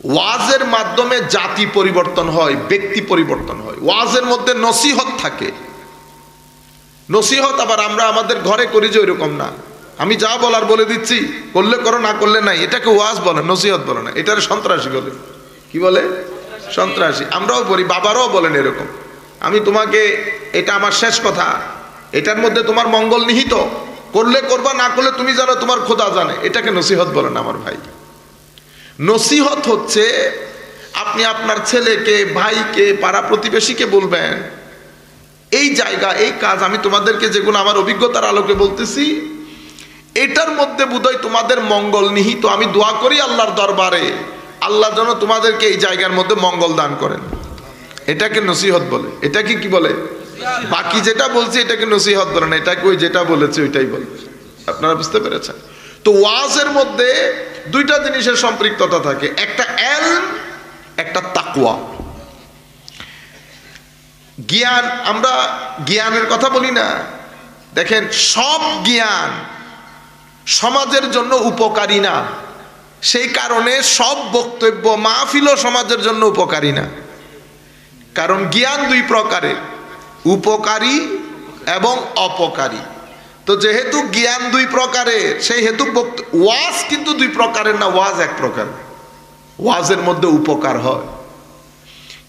ওয়াজের মাধ্যমে জাতি পরিবর্তন হয়, ব্যক্তি পরিবর্তন হয়। ওয়াজের মধ্যে নসিহত থাকে। নসিহত আবার আমরা আমাদের ঘরে করি যে ওইরকম না, আমি যা বলার বলে দিচ্ছি, করলে করো না করলে নাই, এটাকে ওয়াজ বলে, নসিহত বলে না, এটার সন্ত্রাসী বলে। কি বলে? সন্ত্রাসী। আমরাও বলি, বাবারাও বলেন এরকম, আমি তোমাকে, এটা আমার শেষ কথা, এটার মধ্যে তোমার মঙ্গল নিহিত, করলে করবা, না করলে তুমি জানো, তোমার খোদা জানে। এটাকে নসিহত বলেন আমার ভাই। নসিহত হচ্ছে আপনি আপনার ছেলেকে, ভাইকে, পাড়া প্রতিবেশীকে বলবেন, এই জায়গা, এই কাজ আমি তোমাদেরকে যেগুলো আমার অভিজ্ঞতার আলোকে বলতেছি, এটার মধ্যে বোধহয় তোমাদের মঙ্গল নিহিত। আমি দোয়া করি আল্লাহর দরবারে, আল্লাহ যেন তোমাদেরকে এই জায়গার মধ্যে মঙ্গল দান করেন। এটাকে নসিহত বলে। এটাকে কি বলে? বাকি যেটা বলছি এটাকে নসিহত বলে না, এটাকে ওই যেটা বলেছে ওইটাই বলে। আপনারা বুঝতে পেরেছেন? তো ওয়াজের মধ্যে দুইটা জিনিসের সম্পৃক্ততা থাকে, একটা ইলম, একটা তাকওয়া। জ্ঞান, আমরা জ্ঞানের কথা বলি না, দেখেন সব জ্ঞান সমাজের জন্য উপকারী না, সেই কারণে সব বক্তব্য মাহফিলও সমাজের জন্য উপকারী না। কারণ জ্ঞান দুই প্রকারের, উপকারী এবং অপকারী। তো যেহেতু জ্ঞান দুই প্রকারের, সেই হেতু ওয়াজ কিন্তু দুই প্রকারের না, ওয়াজ এক প্রকার। ওয়াজের মধ্যে উপকার হয়,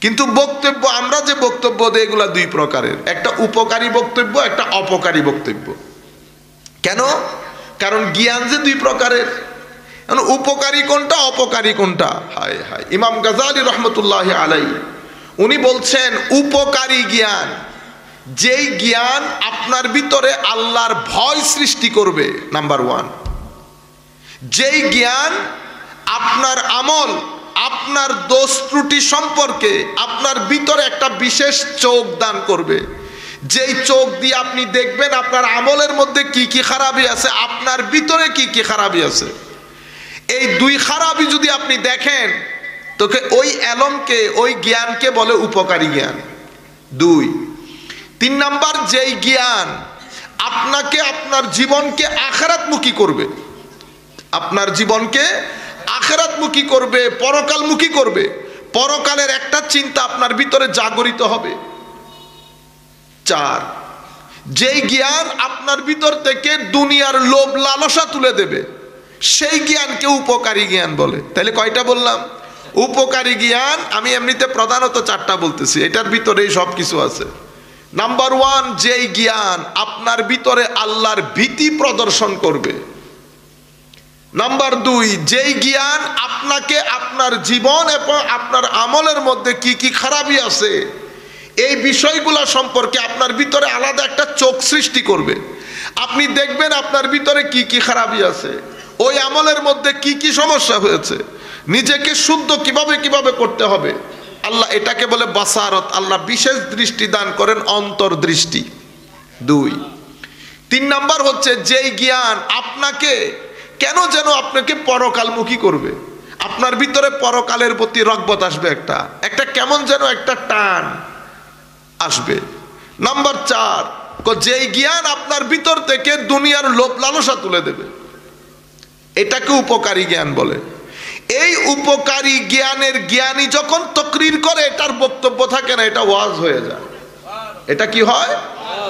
কিন্তু বক্তব্য, আমরা যে বক্তব্য দিই এগুলা দুই প্রকারের, একটা উপকারী বক্তব্য, একটা অপকারী বক্তব্য। কেন? কারণ জ্ঞান যে দুই প্রকারের, উপকারী কোনটা, অপকারী কোনটা। হায় হায়, ইমাম গাজালি রহমতুল্লাহ আলাইহি উনি বলছেন, উপকারী জ্ঞান যেই জ্ঞান আপনার ভিতরে আল্লাহর ভয় সৃষ্টি করবে, নাম্বার ওয়ান। যেই জ্ঞান আপনার আমল, আপনার দোষ ত্রুটি সম্পর্কে আপনার ভিতরে একটা বিশেষ চোখ দান করবে, যেই চোখ দিয়ে আপনি দেখবেন আপনার আমলের মধ্যে কি কি খারাপি আছে, আপনার ভিতরে কি কি খারাপি আছে। এই দুই খারাপি যদি আপনি দেখেন, তোকে ওই এলমকে, ওই জ্ঞানকে বলে উপকারী জ্ঞান। দুই, তিন নাম্বার, যেই জ্ঞান আপনাকে, আপনার জীবনকে আখিরাতমুখী করবে, আপনার জীবনকে আখিরাতমুখী করবে, পরকালমুখী করবে, পরকালের একটা চিন্তা আপনার ভিতরে জাগরিত হবে। চার, যেই জ্ঞান আপনার ভিতর থেকে দুনিয়ার লোভ লালসা তুলে দেবে, সেই জ্ঞানকে উপকারী জ্ঞান বলে। তাহলে কয়টা বললাম? উপকারী জ্ঞান আমি এমনিতে প্রধানত চারটা বলতেছি, এটার ভিতরেই সব কিছু আছে। নাম্বার ওয়ান, যেই জ্ঞান আপনার ভিতরে আল্লাহর ভীতি প্রদর্শন করবে। নাম্বার দুই, যেই জ্ঞান আপনাকে আপনার জীবন এবং আপনার আমলের মধ্যে কি কি খারাপি আছে এই বিষয়গুলা সম্পর্কে আপনার ভিতরে আলাদা একটা চোখ সৃষ্টি করবে। আপনি দেখবেন আপনার ভিতরে কি কি খারাপি আছে, ওই আমলের মধ্যে কি কি সমস্যা হয়েছে, নিজেকে শুদ্ধ কিভাবে কিভাবে করতে হবে। আল্লাহ এটাকে বলে বাসারত, আল্লাহ বিশেষ দৃষ্টি দান করেন, অন্তর্দৃষ্টি। দুই, তিন নাম্বার হচ্ছে যেই জ্ঞান আপনাকে কেন যেন আপনাকে পরকালমুখী করবে, আপনার ভিতরে পরকালের প্রতি রগবত আসবে, একটা কেমন যেন একটা টান আসবে। নাম্বার চার, যেই জ্ঞান আপনার ভিতর থেকে দুনিয়ার লোভ লালসা তুলে দেবে, এটাকে উপকারী জ্ঞান বলে। এই উপকারী জ্ঞানের জ্ঞানী যখন তাকরীর করে, এটার বক্তব্য থাকে না, এটা ওয়াজ হয়ে যায়। এটা কি হয়?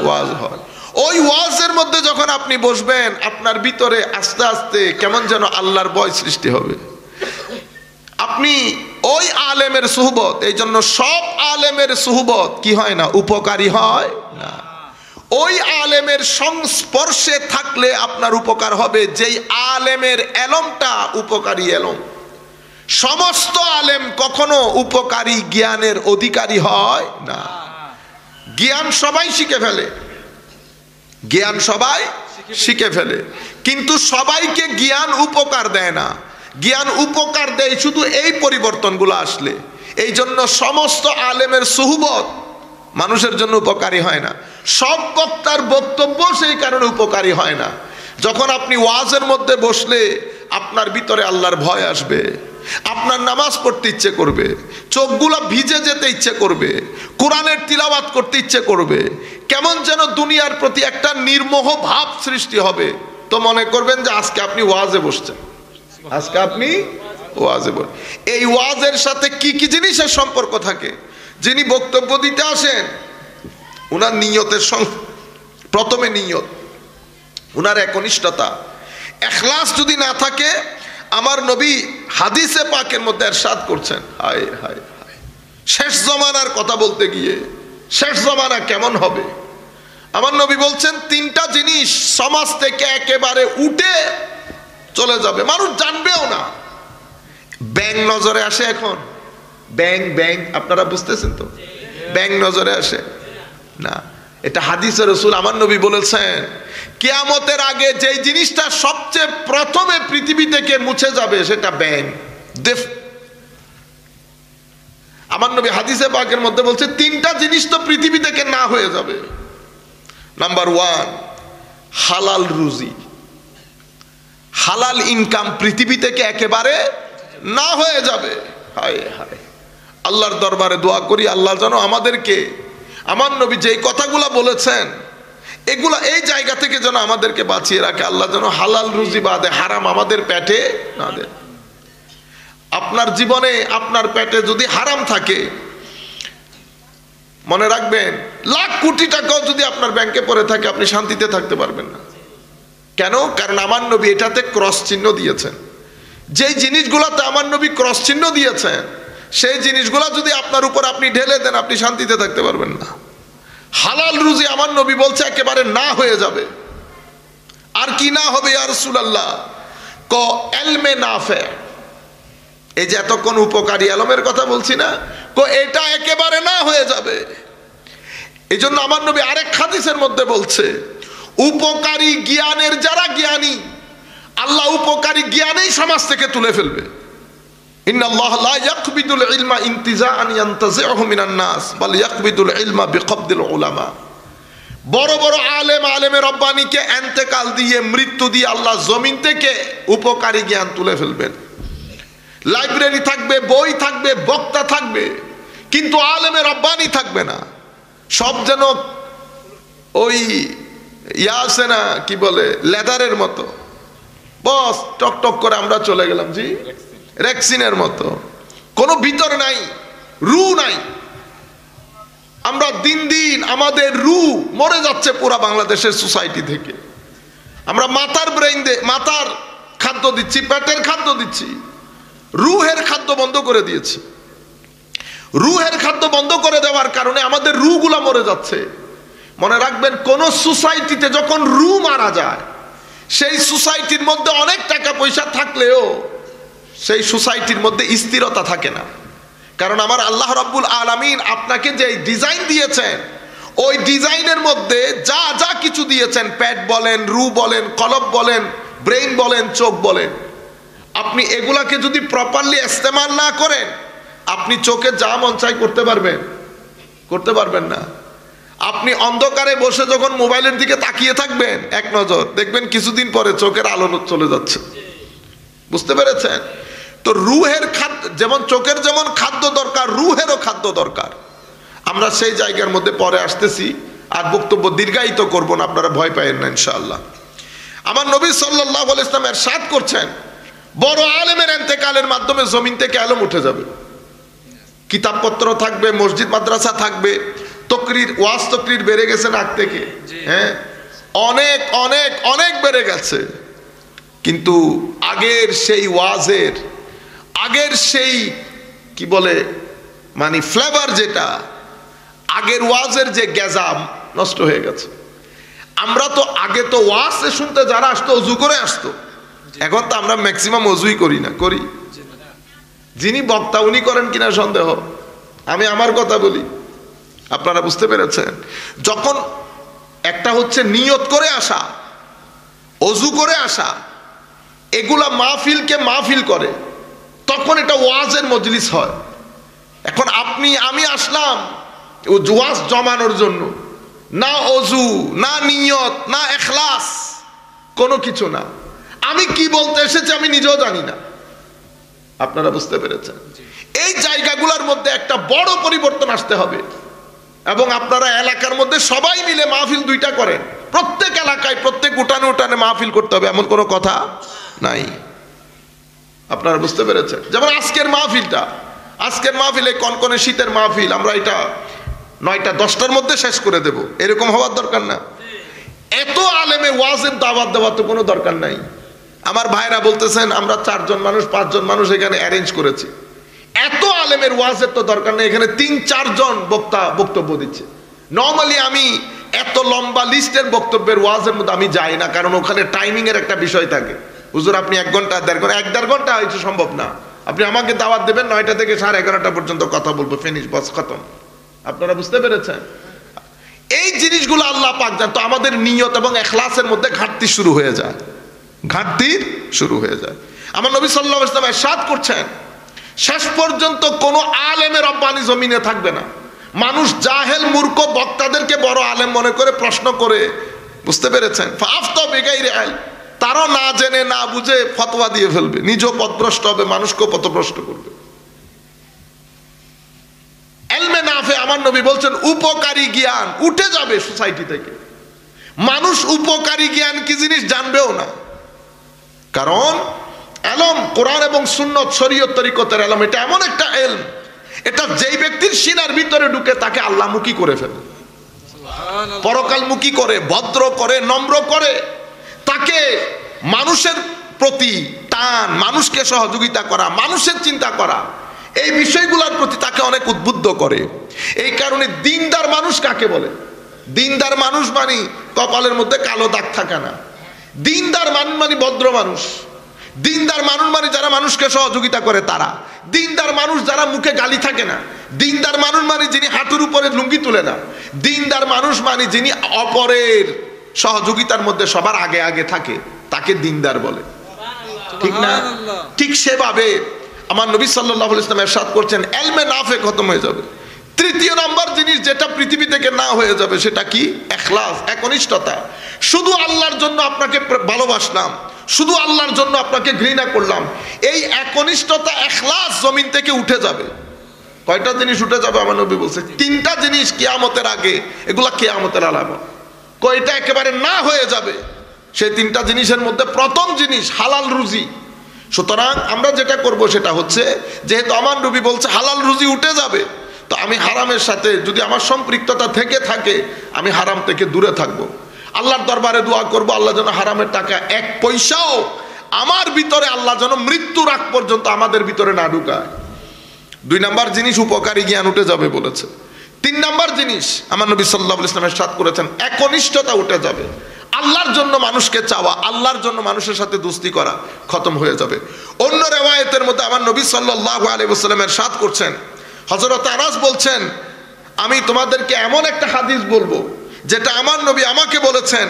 ওয়াজ হয়। ওই ওয়াজের মধ্যে যখন আপনি বসবেন, আপনার ভিতরে আস্তে আস্তে কেমন যেন আল্লাহর ভয় সৃষ্টি হবে। আপনি ওই আলেমের সুহবত, এই জন্য সব আলেমের সুহবত কি হয় না, উপকারী হয় না। ওই আলেমের সংস্পর্শে থাকলে আপনার উপকার হবে, যেই আলেমের এলমটা উপকারী এলম। সমস্ত আলেম কখনো উপকারী জ্ঞানের অধিকারী হয় না। জ্ঞান সবাই শিখে ফেলে, জ্ঞান সবাই শিখে ফেলে, কিন্তু সবাইকে জ্ঞান উপকার দেয় না। জ্ঞান উপকার দেয় শুধু এই পরিবর্তনগুলো আসলে। এই জন্য সমস্ত আলেমের সুহবত মানুষের জন্য উপকারী হয় না, সব বক্তার বক্তব্য সেই কারণে উপকারী হয় না। যখন আপনি ওয়াজের মধ্যে বসলে আপনার ভিতরে আল্লাহর ভয় আসবে, আপনার নামাজ পড়তে ইচ্ছে করবে, চোখগুলো ভিজে যেতে ইচ্ছে করবে, কোরআনের তিলাওয়াত করতে ইচ্ছে করবে, কেমন যেন দুনিয়ার প্রতি একটা নির্মোহ ভাব সৃষ্টি হবে। তো মনে করবেন যে আজকে আপনি ওয়াজে বসছেন, আজকে আপনি ওয়াজে বলি। এই ওয়াজের সাথে কি কি জিনিসের সম্পর্ক থাকে? যিনি বক্তব্য দিতে আসেন উনার নিয়তের প্রথমে নিয়ত, উনার একনিষ্ঠতা, ইখলাস যদি না থাকে, আমার নবী হাদিসে পাকের মধ্যে ইরশাদ করছেন, হায় হায় হায়, শেষ জমানার কথা বলতে গিয়ে শেষ জমানা কেমন হবে, আমার নবী বলছেন তিনটা জিনিস সমাজ থেকে একেবারে উঠে চলে যাবে, মানুষ জানবেও না। ব্যাং নজরে আসে এখন, ব্যাং ব্যাং, আপনারা বুঝতেছেন তো, ব্যাং নজরে আসে না, এটা হাদিসে রাসূল আমার নবী বলেছেন কিয়ামতের আগে যেই জিনিসটা সবচেয়ে প্রথমে পৃথিবী থেকে মুছে যাবে সেটা ব্যাং। আমার নবী হাদিসে পাকের মধ্যে বলছে তিনটা জিনিস তো পৃথিবী থেকে না হয়ে যাবে। নাম্বার 1, হালাল রুজি, হালাল ইনকাম পৃথিবী থেকে একেবারে না হয়ে যাবে। হায় হায়, আল্লাহর দরবারে দোয়া করি আল্লাহ যেন আমাদেরকে, আমার নবী যেই কথাগুলো বলেছেন এগুলা এই জায়গা থেকে যেন আমাদেরকে বাঁচিয়ে রাখে। আল্লাহ যেন হালাল রুজি বাদে হারাম আমাদের পেটে না দেন। আপনার জীবনে আপনার পেটে যদি হারাম থাকে, মনে রাখবেন লাখ কোটি টাকাও যদি আপনার ব্যাংকে পড়ে থাকে আপনি শান্তিতে থাকতে পারবেন না। কেন? কারণ আমার নবী এটাতে ক্রস চিহ্ন দিয়েছেন। যেই জিনিসগুলোতে আমার নবী ক্রস চিহ্ন দিয়েছেন সেই জিনিসগুলো যদি আপনার উপর আপনি ঢেলে দেন আপনি শান্তিতে থাকতে পারবেন না। হালাল রুজি আমার নবী বলছে একেবারে না হয়ে যাবে। আর কি না হবে ইয়া রাসূলুল্লাহ? ক ইলমে নাফে, এই যে এতক্ষণ উপকারী আলমের কথা বলছি না, এটা একেবারে না হয়ে যাবে। এই জন্য আমার নবী আরেক হাদিসের মধ্যে বলছে উপকারী জ্ঞানের যারা জ্ঞানী, আল্লাহ উপকারী জ্ঞানেই সমাজ থেকে তুলে ফেলবে। ইন্নাল্লাহ লা ইয়াকবিদুল ইলমা ইনতিজাআন ইয়ানতাজিউহু মিনান নাস বাল ইয়াকবিদুল ইলমা বিকবদিল উলামা। বড় বড় আলেম, আলেমে রব্বানিকে ইন্তেকাল দিয়ে, মৃত্যু দিয়ে আল্লাহ জমিন থেকে উপকারী জ্ঞান তুলে ফেলবেন। লাইব্রেরি থাকবে, বই থাকবে, বক্তা থাকবে, কিন্তু আলেমে রব্বানি থাকবে না। সব যেন ওই ইয়া আছে না, কি বলে, লেদারের মতো, বস টক টক করে আমরা চলে গেলাম, জি রেক্সিনের মতো, কোনো ভিতর নাই, রু নাই। আমরা দিন দিন আমাদের রু মরে যাচ্ছে পুরা বাংলাদেশের সোসাইটি থেকে। আমরা মাথার ব্রেইন দিয়ে মাথার খাদ্য দিচ্ছি, পেটের খাদ্য দিচ্ছি, রুহের খাদ্য বন্ধ করে দিয়েছি। রুহের খাদ্য বন্ধ করে দেওয়ার কারণে আমাদের রুগুলা মরে যাচ্ছে। মনে রাখবেন কোন সোসাইটিতে যখন রু মারা যায় সেই সোসাইটির মধ্যে অনেক টাকা পয়সা থাকলেও সেই সোসাইটির মধ্যে স্থিরতা থাকে না। কারণ আমার আল্লাহ রাব্বুল আলামিন আপনাকে যে ডিজাইন দিয়েছেন ওই ডিজাইনের মধ্যে যা যা কিছু দিয়েছেন, পেট বলেন, রু বলেন, কলব বলেন, ব্রেইন বলেন, চোখ বলেন, আপনি এগুলাকে যদি প্রপারলি ইস্তেমাল না করেন আপনি চোখে যা মন চাই করতে পারবেন? করতে পারবেন না। আপনি অন্ধকারে বসে যখন মোবাইলের দিকে তাকিয়ে থাকবেন এক নজর, দেখবেন কিছুদিন পরে চোখের আলো চলে যাচ্ছে। বুঝতে পেরেছেন? তো রুহের খাদ্য যেমন, চোখের যেমন খাদ্য দরকার, রুহেরও খাদ্য দরকার। আমরা সেই জায়গার মধ্যে পরে আসতেছি, আর বক্তব্য দীর্ঘায়িত করব না, আপনারা ভয় পাবেন না ইনশাআল্লাহ। আমার নবী সাল্লাল্লাহু আলাইহি ওয়াসাল্লাম ইরশাদ করছেন বড় আলেমের ইন্তেকালের মাধ্যমে জমিন থেকে আলেম উঠে যাবে, কিতাবপত্র থাকবে, মসজিদ মাদ্রাসা থাকবে, তকরির, ওয়াজ তকরির বেড়ে গেছে আগ থেকে, হ্যাঁ অনেক অনেক অনেক বেড়ে গেছে, কিন্তু আগের সেই ওয়াজের, আগের সেই কি বলে মানে ফ্লেভার, যেটা আগের ওয়াজের যে গেজাম নষ্ট হয়ে গেছে। আমরা তো আগে তো ওয়াজ শুনতে যারা আসতো অজু করে আসতো, এখন তো আমরা ম্যাক্সিমাম অজুই করি না। করি? যিনি বক্তা উনি করেন কিনা সন্দেহ। আমি আমার কথা বলি, আপনারা বুঝতে পেরেছেন? যখন একটা হচ্ছে নিয়ত করে আসা, অজু করে আসা, এগুলা মাহফিলকে মাহফিল করে, তখন এটা ওয়াজের মজলিস হয়। এখন আপনি আমি আসলাম ওয়াজ জমানোর জন্য, না অজু, না নিয়ত, না ইখলাস, কোনো কিছু না। আমি কি বলতে এসেছি আমি নিজেও জানি না। আপনারা বুঝতে পেরেছেন? এই জায়গাগুলোর মধ্যে একটা বড় পরিবর্তন আসতে হবে। এবং আপনারা এলাকার মধ্যে সবাই মিলে মাহফিল দুইটা করেন, প্রত্যেক এলাকায় প্রত্যেক উঠানে উঠানে মাহফিল করতে হবে, এমন কোনো কথা নাই। আপনারা বুঝতে পেরেছেন? যেমন আজকের মাহফিলে কনকনে শীতের মাহফিল, আমরা এটা 9টা 10টার মধ্যে শেষ করে দেব, এরকম হওয়ার দরকার না। এত আলেমে ওয়াজের দাওয়াত দেওয়ার তো কোনো দরকার নাই। আমার ভাইরা বলতেছেন আমরা 4 জন মানুষ 5 জন মানুষ এখানে অ্যারেঞ্জ করেছি, এত আলেমের ওয়াজের তো দরকার নেই। এখানে 3-4 জন বক্তা বক্তব্য দিচ্ছে। নর্মালি আমি এত লম্বা লিস্টের বক্তব্যের ওয়াজের মধ্যে আমি যাই না, কারণ ওখানে টাইমিং এর একটা বিষয় থাকে। হুজুর আপনি 1 ঘন্টা 1.5 ঘন্টা হয়তো সম্ভব না, আপনি আমাকে দাওয়াত দেবেন 9টা থেকে 11:30 পর্যন্ত কথা বলবো, ফিনিশ, বাস, খতম। আপনারা বুঝতে পেরেছেন? এই জিনিসগুলো আল্লাহ পাক জানেন। তো আমাদের নিয়ত এবং ইখলাসের মধ্যে ঘাটতি শুরু হয়ে যায়। আমার নবী সাল্লাল্লাহু আলাইহি ওয়াসাল্লাম ইরশাদ করছেন, শেষ পর্যন্ত কোন আলেমে রব্বানি জমিনে থাকবে না। মানুষ জাহেল মূর্খ বক্তাদেরকে বড় আলেম মনে করে প্রশ্ন করে, বুঝতে পেরেছেন? ফাফতা বিগাইরি ইলম, তারা না জেনে না বুঝে ফতোয়া দিয়ে ফেলবে, নিজেও পথভ্রষ্ট হবে, মানুষকেও পথভ্রষ্ট করবে। ইলমে নাফে আমার নবী বলছেন উপকারী জ্ঞান উঠে যাবে সোসাইটি থেকে। মানুষ উপকারী জ্ঞান কি জিনিস জানবেও না, কারণ ইলম কোরআন এবং সুন্নাত শরীয়ত তরিকতের ইলম এটা এমন একটা ইলম, এটা যেই ব্যক্তির সিনার ভিতরে ঢুকে তাকে আল্লাহমুখী করে ফেলে, পরকালমুখী করে, ভদ্র করে, নম্র করে, তাকে মানুষের প্রতি টান, মানুষকে সহযোগিতা করা, মানুষের চিন্তা করা, এই বিষয়গুলোর প্রতি তাকে অনেক উদ্বুদ্ধ করে। এই কারণে দিনদার মানুষ কাকে বলে? দিনদার মানুষ মানে কপালের মধ্যে কালো দাগ থাকে না। দিনদার মানুষ মানে ভদ্র মানুষ। দিনদার মানুষ মানে যারা মানুষকে সহযোগিতা করে তারা। দিনদার মানুষ যারা মুখে গালি থাকে না। দিনদার মানুষ মানে যিনি হাঁটুর উপরে লুঙ্গি তুলে না। দিনদার মানুষ মানে যিনি অপরের সহযোগিতার মধ্যে সবার আগে আগে থাকে, তাকে দিনদার বলে, ঠিক না? ঠিক সেভাবে আমার নবী সাল্লাল্লাহু আলাইহি ওয়াসাল্লাম ইরশাদ করছেন ইলমে নাফে খতম হয়ে যাবে। তৃতীয় নম্বর জিনিস যেটা পৃথিবী থেকে না হয়ে যাবে সেটা কি? ইখলাস, একনিষ্ঠতা। শুধু আল্লাহর জন্য আপনাকে ভালোবাসলাম, শুধু আল্লাহর জন্য আপনাকে ঘৃণা করলাম, এই একনিষ্ঠতা ইখলাস জমিন থেকে উঠে যাবে। কয়টা জিনিস উঠে যাবে? আমার নবী বলছে 3টা জিনিস কিয়ামতের আগে, এগুলা কিয়ামতের আলামত। কয়টা একেবারে না হয়ে যাবে? সেই 3টা জিনিসের মধ্যে প্রথম জিনিস হালাল রুজি। সুতরাং আমরা যেটা করব সেটা হচ্ছে, যেহেতু আমার নবী বলছে হালাল রুজি উঠে যাবে, তো আমি হারামের সাথে যদি আমার সম্পৃক্ততা থেকে থাকে আমি হারাম থেকে দূরে থাকব। আল্লাহর দরবারে দোয়া করব আল্লাহ যেন হারামের টাকা 1 পয়সাও আমার ভিতরে, আল্লাহ যেন মৃত্যুর আগ পর্যন্ত আমাদের ভিতরে না ঢুকায়। 2 নাম্বার জিনিস উপকারী জ্ঞান উঠে যাবে বলেছে। 3 নাম্বার জিনিস আমার নবী সাল্লাল্লাহু আলাইহি ওয়াসাল্লাম ইরশাদ করেছেন একনিষ্ঠতা উঠে যাবে। আল্লাহর জন্য মানুষকে চাওয়া, আল্লাহর জন্য মানুষের সাথে দোস্তি করা খতম হয়ে যাবে। অন্য রিওয়ায়াতের মধ্যে আমার নবী সাল্লাল্লাহু আলাইহি ওয়াসাল্লাম ইরশাদ করছেন, হযরত আনাস বলছেন, আমি তোমাদেরকে এমন একটা হাদিস বলবো যেটা আমার নবী আমাকে বলেছেন,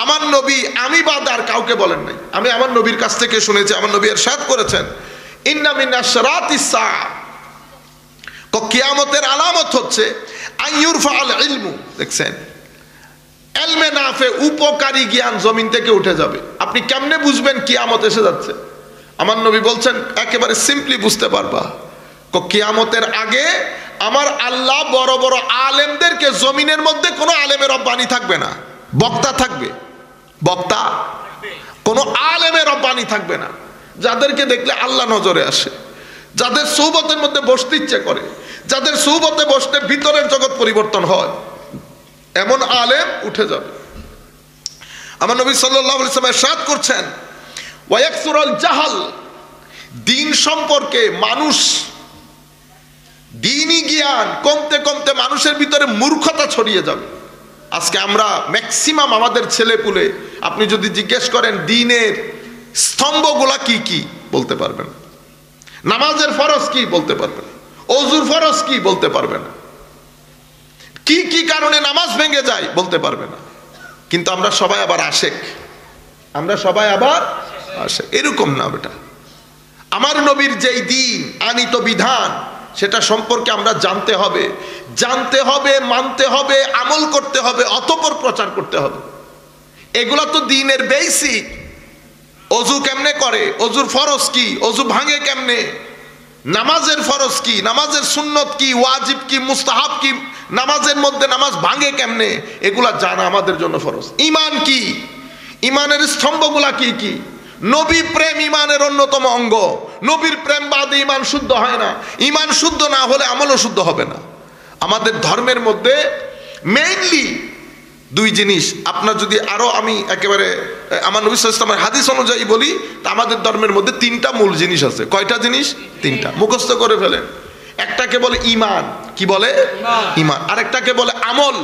আমার নবী আমি বাদ আর কাউকে বলেন নাই, আমি আমার নবীর কাছ থেকে শুনেছি। আমার নবী ইরশাদ করেছেন ইন্না মিন আশরাতিস সাআ, কিয়ামতের আলামত হচ্ছে আইয়ুরফাল ইলমু। দেখছেন, ইলমে নাফে উপকারী জ্ঞান জমিন থেকে উঠে যাবে। আপনি কেমনে বুঝবেন কিয়ামত এসে যাচ্ছে? আমার নবী বলছেন একেবারে সিম্পলি বুঝতে পারবা, কিয়ামতের আগে আমার আল্লাহ বড় বড় আলেমদেরকে, জমিনের মধ্যে কোনো আলেমের রব্বানি থাকবে না, বক্তা থাকবে, বক্তা, কোনো আলেমের রব্বানি থাকবে না, যাদেরকে দেখলে আল্লাহ নজরে আসে, যাদের সুহবতের মধ্যে বসতে ইচ্ছে করে, যাদের সুহবতে বসতে ভিতরের জগৎ পরিবর্তন হয়, এমন আলেম উঠে যাবে। আমার নবী সাল্লাল্লাহু আলাইহি ওয়াসাল্লাম ইরশাদ করছেন ওয়ায়াকসুরুল জাহাল, দিন সম্পর্কে মানুষ, দ্বীনি জ্ঞান কমতে কমতে মানুষের ভিতরে মূর্খতা ছড়িয়ে যাবে। আজকে আমরা ম্যাক্সিমাম আমাদের ছেলেপুলে আপনি যদি জিজ্ঞেস করেন দ্বীনের স্তম্ভগুলা কি কি, বলতে পারবেন। নামাজের ফরজ কি, বলতে পারবেন। ওযুর ফরজ কি, বলতে পারবে না। কি কি কারণে নামাজ ভেঙে যায়, বলতে পারবে না। কিন্তু আমরা সবাই আবার আশেক, আমরা সবাই আবার আশেক। এরকম না বেটা, আমার নবীর যেই দ্বীন আনিত বিধান সেটা সম্পর্কে আমরা জানতে হবে, জানতে হবে, মানতে হবে, আমল করতে হবে, অতঃপর প্রচার করতে হবে। এগুলা তো দ্বীনের বেসিক। ওযু কেমনে করে, ওযুর ফরজ কি, ওযু ভাঙে কেমনে, নামাজের ফরজ কি, নামাজের সুন্নত কি, ওয়াজিব কি, মুস্তাহাব কি, নামাজের মধ্যে নামাজ ভাঙে কেমনে, এগুলা জানা আমাদের জন্য ফরজ। ঈমান কি, ঈমানের স্তম্ভগুলা কি কি, নবী প্রেম ইমানের অন্যতম অঙ্গ। নবীর প্রেম বাদে ইমান শুদ্ধ হয় না। ইমান শুদ্ধ না হলে আমলও শুদ্ধ হবে না। আমাদের ধর্মের মধ্যে মেইনলি দুই জিনিস। আপনার যদি আরো আমি একেবারে আমার নবী সাল্লাল্লাহু আলাইহি ওয়াসাল্লামের হাদিস অনুযায়ী বলি, তা আমাদের ধর্মের মধ্যে তিনটা মূল জিনিস আছে। কয়টা জিনিস? তিনটা। মুখস্থ করে ফেলেন। একটাকে বলে ইমান, কি বলে? ইমান। আরেকটাকে বলে আমল,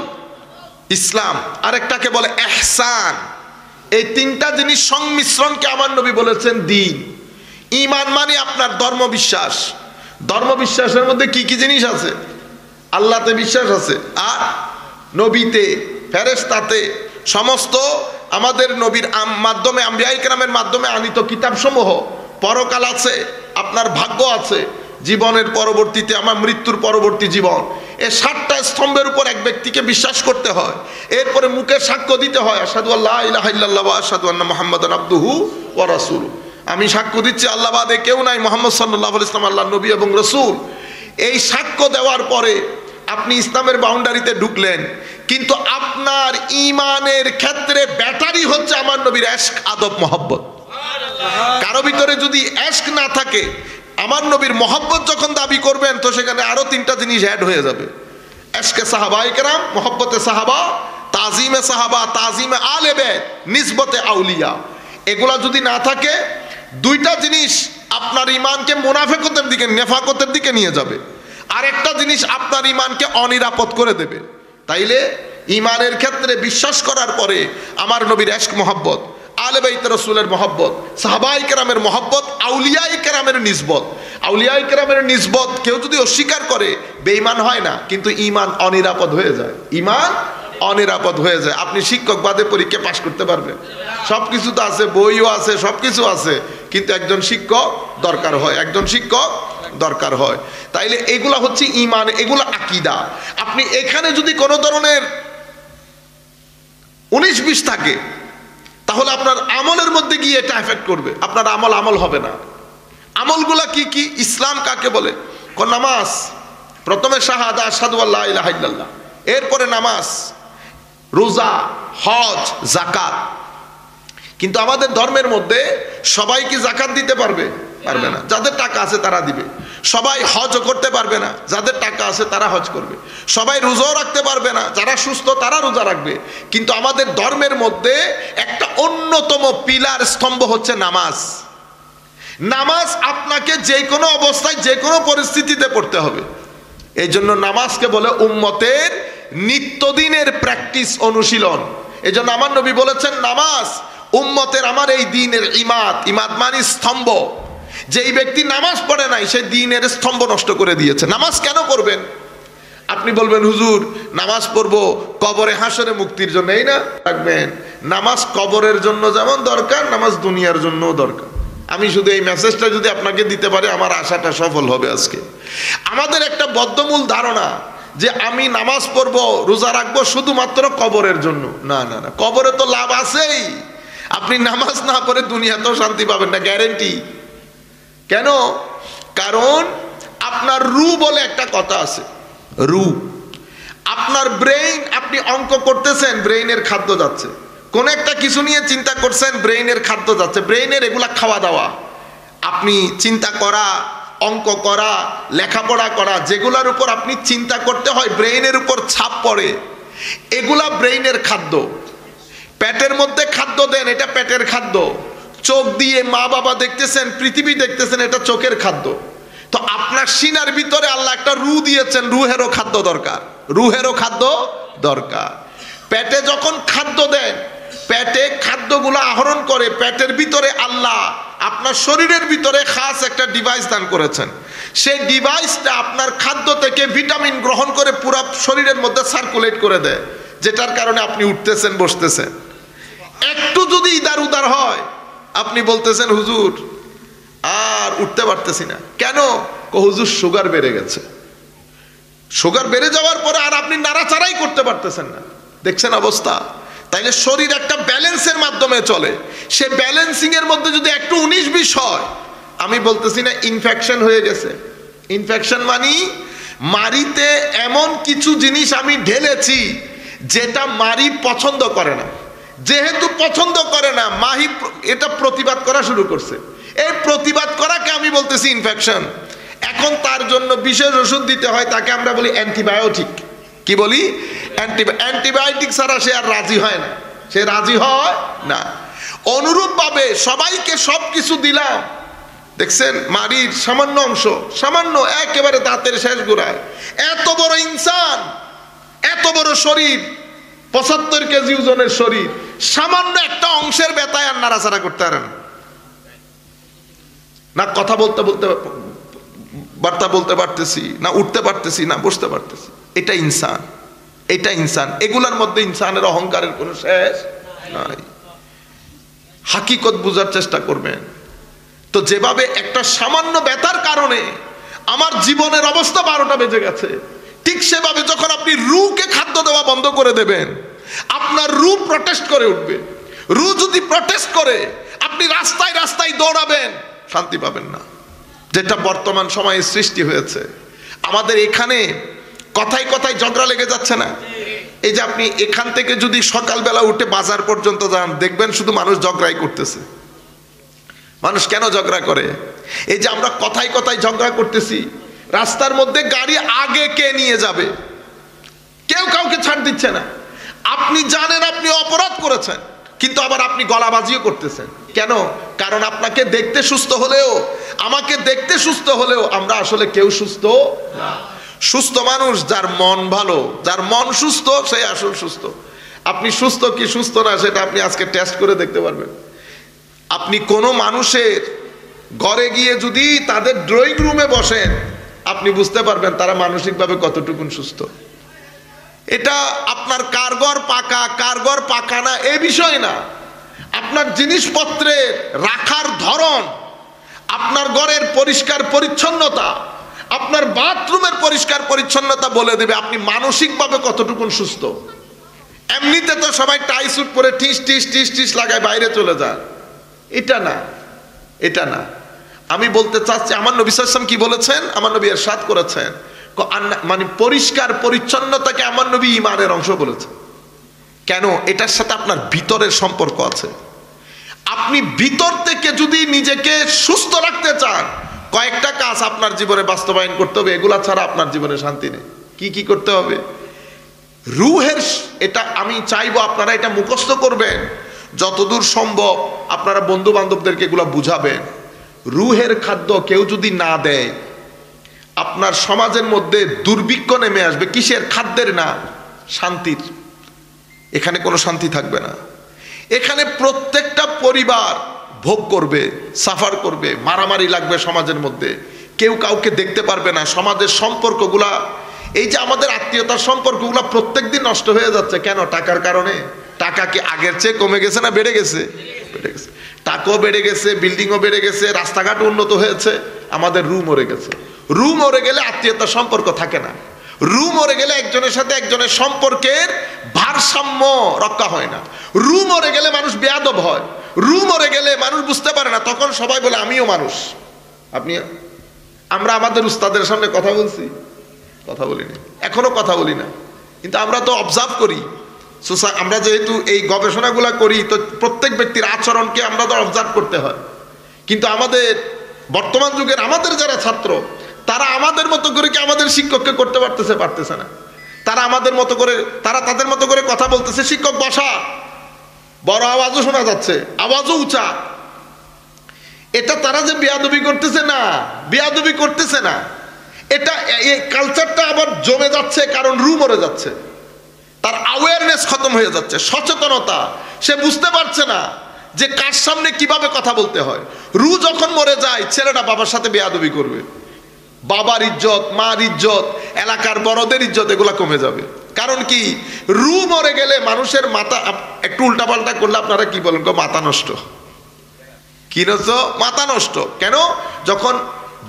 ইসলাম। আরেকটাকে বলে ইহসান। এই তিনটা জিনিস সংমিশ্রণকে আমার নবী বলেছেন দ্বীন। ইমান মানে আপনার ধর্মবিশ্বাস। ধর্মবিশ্বাসের মধ্যে কি কি জিনিস আছে? আল্লাহতে বিশ্বাস আছে, আর নবীতে, ফেরেশতাতে, সমস্ত আমাদের নবীর মাধ্যমে, আম্বিয়া ইকরামের মাধ্যমে আনিত কিতাবসমূহ, পরকাল আছে, আপনার ভাগ্য আছে, জীবনের পরবর্তীতে আমার মৃত্যুর পরবর্তী জীবন। এই 7টা স্তম্ভের উপর এক ব্যক্তিকে বিশ্বাস করতে হয়। এরপরে মুখে সাক্ষ্য দিতে হয়, আশহাদু আল্লা ইলাহা ইল্লাল্লাহ ওয়া আশহাদু আন্না মুহাম্মাদান আবদুহু ওয়া রাসূলুহু। আমি সাক্ষ্য দিচ্ছি আল্লাহ বাদে কেউ নাই, মুহাম্মদ সাল্লাল্লাহু আলাইহি ওয়াসাল্লাম আল্লাহর নবী এবং রাসূল। এই সাক্ষ্য দেওয়ার পরে আপনি ইসলামের বাউন্ডারিতে ঢুকলেন, কিন্তু আপনার ইমানের ক্ষেত্রে ব্যাটারি হচ্ছে আমার নবীর ইশক, আদব, মহব্বত। কারো ভিতরে যদি ইশক না থাকে, আমার নবীর মহব্বত যখন দাবি করবেন, তো সেখানে আরো 3টা জিনিস অ্যাড হয়ে যাবে। ইশকে সাহাবায়ে কেরাম, মহব্বতে সাহাবা, তাজিমে সাহাবা, তাজিমে আলে বেত, নিসবতে আউলিয়া। এগুলা যদি না থাকে, 2টা জিনিস আপনার ইমানকে মুনাফিকতের দিকে, নেফাকতের দিকে নিয়ে যাবে। আরেকটা জিনিস আপনার ইমানকে অনিরাপদ করে দেবে। তাইলে ইমানের ক্ষেত্রে বিশ্বাস করার পরে আমার নবীর ইশক, মহব্বত, আলে বাইত রাসূলের মহব্বত, সাহাবায়ে কেরামের মহব্বত, আউলিয়ায়ে কেরামের নিসবত। আউলিয়ায়ে কেরামের নিসবত কেউ যদি অস্বীকার করে, বেঈমান হয় না, কিন্তু ঈমান অনিরাপদ হয়ে যায়। ঈমান অনিরাপদ হয়ে যায়। আপনি শিক্ষক বাদে পরীক্ষা পাশ করতে পারবেন, সবকিছু তো আছে, বইও আছে, সবকিছু আছে, কিন্তু একজন শিক্ষক দরকার হয়, একজন শিক্ষক দরকার হয়। তাইলে এগুলা হচ্ছে ঈমান, এগুলা আকীদা। আপনি এখানে যদি কোনো ধরনের 19-20 থাকে, তাহলে আপনার আমলের মধ্যে গিয়ে এটা এফেক্ট করবে। আপনার আমল হবে না। আমলগুলা কি কি? ইসলাম কাকে বলে? নামাজ। প্রথমে শাহাদা, আশহাদু আল্লা ইলাহা ইল্লাল্লাহ, এরপরে নামাজ, রোজা, হজ, যাকাত। কিন্তু আমাদের ধর্মের মধ্যে সবাই কি যাকাত দিতে পারবে? পারবে না। যাদের টাকা আছে তারা দিবে। সবাই হজ করতে পারবে না, যাদের টাকা আছে তারা হজ করবে। সবাই রোজাও রাখতে পারবে না, যারা সুস্থ তারা রোজা রাখবে। কিন্তু আমাদের ধর্মের মধ্যে একটা অন্যতম পিলার, স্তম্ভ হচ্ছে নামাজ। নামাজ আপনাকে যে কোনো অবস্থায়, যে কোনো পরিস্থিতিতে পড়তে হবে। এই জন্য নামাজকে বলে উম্মতের নিত্যদিনের প্র্যাকটিস, অনুশীলন। এই জন্য আমার নবী বলেছেন, নামাজ উম্মতের আমার এই দ্বীনের ইমাদ। ইমাদ মানে স্তম্ভ। যেই ব্যক্তি নামাজ পড়ে নাই, সে দ্বীনের স্তম্ভ নষ্ট করে দিয়েছে। নামাজ কেন করবেন? আপনি বলবেন, হুজুর নামাজ পড়বো কবরে হাসরে মুক্তির জন্য, এই না রাখবেন। নামাজ কবরের জন্য যেমন দরকার, নামাজ দুনিয়ার জন্যও দরকার। আমি শুধু এই মেসেজটা যদি আপনাকে দিতে পারি, আমার আশাটা সফল হবে আজকে। আমাদের একটা বদ্ধমূল ধারণা যে আমি নামাজ পড়বো, রোজা রাখবো শুধুমাত্র কবরের জন্য। না না না, কবরে তো লাভ আছেই। আপনি নামাজ না পড়ে দুনিয়াতেও শান্তি পাবেন না, গ্যারেন্টি। কেন? কারণ আপনার রু বলে একটা কথা আছে, রু। আপনার ব্রেইন, আপনি অঙ্ক করতেছেন, ব্রেইনের খাদ্য যাচ্ছে। কোন একটা কিছু নিয়ে চিন্তা করছেন, ব্রেইনের খাদ্য যাচ্ছে। ব্রেইনের এগুলা খাওয়া দাওয়া। আপনি চিন্তা করা, অঙ্ক করা, লেখাপড়া করা, যেগুলার উপর আপনি চিন্তা করতে হয়, ব্রেইনের উপর ছাপ পড়ে, এগুলা ব্রেইনের খাদ্য। পেটের মধ্যে খাদ্য দেন, এটা পেটের খাদ্য। চোখ দিয়ে মা বাবা দেখতেছেন, পৃথিবী দেখতেছেন, এটা চোখের খাদ্য। তো আপনার সিনার ভিতরে আল্লাহ একটা রু দিয়েছেন, রুহেরও খাদ্য দরকার, রুহেরও খাদ্য দরকার। পেটে যখন খাদ্য দেন, পেটে খাদ্যগুলো আহরণ করে, পেটের ভিতরে আল্লাহ আপনার শরীরের ভিতরে খাস একটা ডিভাইস দান করেছেন। সেই ডিভাইসটা আপনার খাদ্য থেকে ভিটামিন গ্রহণ করে পুরো শরীরের মধ্যে সার্কুলেট করে দেয়, যেটার কারণে আপনি উঠতেছেন, বসতেছেন। একটু যদি ইদার উদার হয়, আপনি বলতেছেন, হুজুর আর উঠতে পারতেছি না। কেন? হুজুর সুগার বেড়ে গেছে। সুগার বেড়ে যাওয়ার পরে আর আপনি নাড়াচাড়াই করতে পারতেছেন না। দেখছেন অবস্থা? তাইলে শরীর একটা ব্যালেন্সের মাধ্যমে চলে। সে ব্যালেন্সিং এর মধ্যে যদি একটু 19-20 হয়, আমি বলতেছি না ইনফেকশন হয়ে গেছে। ইনফেকশন মানে মারিতে এমন কিছু জিনিস আমি ঢেলেছি যেটা মারি পছন্দ করে না। যেহেতু পছন্দ করে না, মাহি এটা প্রতিবাদ করা শুরু করছে। এই প্রতিবাদ করাকে আমি বলতেছি ইনফেকশন। এখন তার জন্য বিশেষ ওষুধ দিতে হয়, তাকে আমরা বলি অ্যান্টিবায়োটিক। কি বলি? অ্যান্টিবায়োটিক ছাড়া সে আর রাজি হয় না, সে রাজি হয় না। অনুরূপভাবে সবাইকে সব কিছু দিলাম, দেখছেন মারির সামান্য অংশ, সামান্য একেবারে দাঁতের শেষ গোড়ায়, এত বড় ইনসান, এত বড় শরীর, 75 কেজি ওজনের শরীর, সামান্য একটা অংশের ব্যথায় আর নাড়াচাড়া করতে পারেন না, কথা বলতে বলতে বার্তা বলতে পারতেছি না, উঠতে পারতেছি না, বসতে পারতেছি। এটা ইনসান, এটা ইনসান। এগুলার মধ্যে ইনসানের অহংকারের কোনো শেষ নাই। হাকিকত বুঝার চেষ্টা করবেন। তো যেভাবে একটা সামান্য ব্যথার কারণে আমার জীবনের অবস্থা 12টা বেজে গেছে, ঠিক সেভাবে যখন আপনি রুকে খাদ্য দেওয়া বন্ধ করে দেবেন, আপনার রু প্রটেস্ট করে উঠবে। রু যদি প্রটেস্ট করে, আপনি রাস্তায় রাস্তায় দৌড়াবেন, শান্তি পাবেন না। যেটা বর্তমান সময়ে সৃষ্টি হয়েছে আমাদের এখানে, কথায় কথায় ঝগড়া লেগে যাচ্ছে না? এই যে আপনি এখান থেকে যদি সকালবেলা উঠে বাজার পর্যন্ত যান, দেখবেন শুধু মানুষ ঝগড়াই করতেছে। মানুষ কেন ঝগড়া করে? এই যে আমরা কথায় কথায় ঝগড়া করতেছি, রাস্তার মধ্যে গাড়ি আগে কে নিয়ে যাবে, কেউ কাউকে ছাড় দিচ্ছে না। আপনি জানেন আপনি অপরাধ করেছেন, কিন্তু আবার আপনি গলাবাজিও করতেছেন। কেন? কারণ আপনাকে দেখতে সুস্থ হলেও, আমাকে দেখতে সুস্থ হলেও আমরা আসলে কেউ সুস্থ না। সুস্থ মানুষ যার মন ভালো, যার মন সুস্থ, সেই আসল সুস্থ। আপনি সুস্থ কি সুস্থ না সেটা আপনি আজকে টেস্ট করে দেখতে পারবেন। আপনি কোনো মানুষের ঘরে গিয়ে যদি তাদের ড্রয়িং রুমে বসেন, আপনি বুঝতে পারবেন তারা মানসিকভাবে কতটুকুন সুস্থ। এটা আপনার কারগর পাকা, কারগর পাকা না এই বিষয় না, আপনার জিনিসপত্রের রাখার ধরন, আপনার ঘরের পরিষ্কার পরিচ্ছন্নতা, আপনার বাথরুমের পরিষ্কার পরিচ্ছন্নতা বলে দেবে আপনি মানসিকভাবে কতটুকুন সুস্থ। এমনিতে তো সবাই টাই স্যুট পরে টিস টিস টিস টিস লাগায় বাইরে চলে যায়। এটা না, এটা না। আমি বলতে চাচ্ছি, আমার নবী সাল্লাল্লাহু আলাইহি ওয়াসাল্লাম কি বলেছেন? আমার নবী ইরশাদ করেছেন, মানে পরিষ্কার পরিচ্ছন্নতাকে আমার নবী ঈমানের অংশ বলেছেন। কেন? এটার সাথে আপনার ভিতরের সম্পর্ক আছে। আপনি ভিতর থেকে যদি নিজেকে সুস্থ রাখতে চান, কয়েকটা কাজ আপনার জীবনে বাস্তবায়ন করতে হবে। এগুলা ছাড়া আপনার জীবনে শান্তি নেই। কি কি করতে হবে? রুহের, এটা আমি চাইবো আপনারা এটা মুখস্থ করবেন, যতদূর সম্ভব আপনারা বন্ধু বান্ধবদেরকে এগুলা বুঝাবেন। রুহের খাদ্য কেউ যদি না দেয়, আপনার সমাজের মধ্যে দুর্ভিক্ষ নেমে আসবে। কিসের? খাদ্যের না, শান্তির। এখানে কোনো শান্তি থাকবে না। এখানে প্রত্যেকটা পরিবার ভোগ করবে, সাফার করবে, মারামারি লাগবে সমাজের মধ্যে, কেউ কাউকে দেখতে পারবে না। সমাজের সম্পর্কগুলা, এই যে আমাদের আত্মীয়তার সম্পর্কগুলা প্রত্যেকদিন নষ্ট হয়ে যাচ্ছে। কেন? টাকার কারণে। টাকা কি আগের চেয়ে কমে গেছে না বেড়ে গেছে? বেড়ে গেছে। টাকাও বেড়ে গেছে, বিল্ডিংও বেড়ে গেছে, রাস্তাঘাট উন্নত হয়েছে, আমাদের রু মরে গেছে। রু মরে গেলে আত্মীয়তার সম্পর্ক থাকে না। রু মরে গেলে একজনের সাথে একজনের সম্পর্কের ভারসাম্য রক্ষা হয় না। রু মরে গেলে মানুষ বেয়াদব হয়। রু মরে গেলে মানুষ বুঝতে পারে না, তখন সবাই বলে আমিও মানুষ। আমরা আমাদের উস্তাদের সামনে কথা বলছি? কথা বলিনি, এখনো কথা বলি না, কিন্তু আমরা তো অবজার্ভ করি। আমরা যেহেতু এই গবেষণাগুলো করি, তো প্রত্যেক ব্যক্তির আচরণকে আমরা তো অবজার্ভ করতে হয়। কিন্তু আমাদের বর্তমান যুগের আমাদের যারা ছাত্র, তারা আমাদের মতো করে কি আমাদের শিক্ষককে করতে পারতেছে না। তারা আমাদের মতো করে, তারা তাদের মতো করে কথা বলতেছে। শিক্ষক বসা, বড় আওয়াজও শোনা যাচ্ছে, আওয়াজও উঁচা। এটা তারা যে বেয়াদবি করতেছে না, বেয়াদবি করতেছে না, এটা এই কালচারটা আবার জমে যাচ্ছে, কারণ রু মরে যাচ্ছে। তার অ্যাওয়ারনেস খতম হয়ে যাচ্ছে, সচেতনতা। সে বুঝতে পারছে না যে কার সামনে কিভাবে কথা বলতে হয়। রু যখন মরে যায়, ছেলেটা বাবার সাথে বেয়াদবি করবে, বাবার ইজ্জত, মার ইজ্জত, এলাকার বড়দের ইজ্জত, এগুলা কমে যাবে। কারণ কি? রু মরে গেলে মানুষের মাথা, একটু উল্টাপাল্টা করলে আপনারা কি বলেন? মাথা নষ্ট। কি নষ্ট? মাথা নষ্ট। কেন? যখন